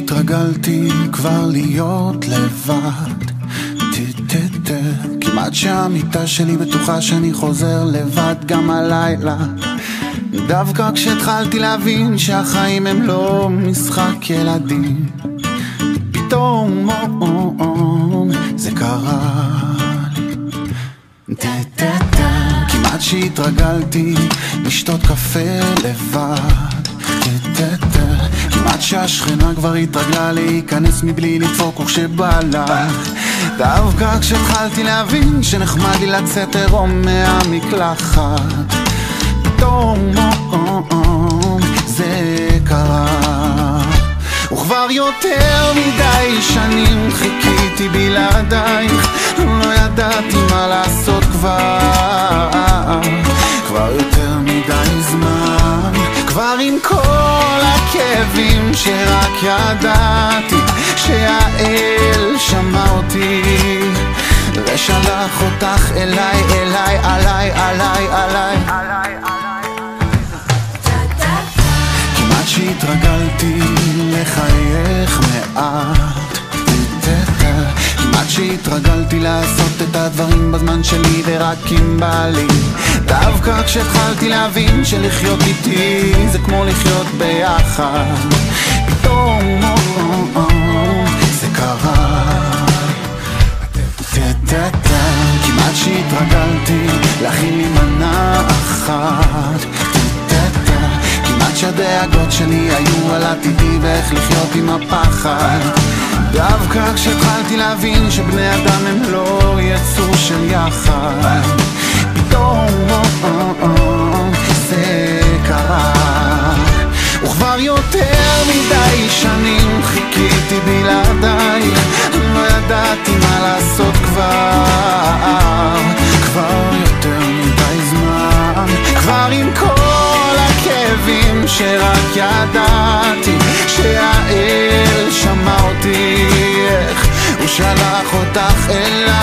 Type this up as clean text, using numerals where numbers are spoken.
שהתרגלתי כבר להיות לבד, כמעט שהמיטה שלי בטוחה שאני חוזר לבד גם הלילה. דווקא כשהתחלתי להבין שהחיים הם לא משחק ילדים, פתאום זה קרה לי. כמעט שהתרגלתי לשתות קפה לבד, כמעט שהשכנה כבר התרגלה להיכנס מבלי לדפוק וכשבא לך. דווקא כשהתחלתי להבין שנחמד לי לצאת עירום מהמקלחת, פתאום זה קרה. וכבר יותר מדי שנים חיכיתי בלעדייך, לא ידעתי מה לעשות כבר יותר מדי זמן. כבר עם כל הכאבים שרק ידעתי שהאל שמע אותי ושלח אותך אליי, אליי, עליי, עליי, עליי. כמעט שהתרגלתי לחייך מעט, כמעט שהתרגלתי לעשות את הדברים בזמן שלי ורק אם בא לי. דווקא כשהתחלתי להבין שלחיות איתי זה כמו לחיות ביחד, פתאום זה קרה. כמעט שהתרגלתי להכין לי מנה אחת, כמעט שהדאגות שלי היו על עתידי ואיך לחיות עם הפחד. דווקא כשהתחלתי להבין שבני אדם הם לא יצור של יחד, פתאום זה קרה. וכבר יותר מדי שנים חיכיתי בלעדייך, לא ידעתי מה לעשות כבר יותר מדי זמן. כבר עם כל הכאבים שרק ידעתי שהאל שמע אותי, איך הוא שלח אותך אליי.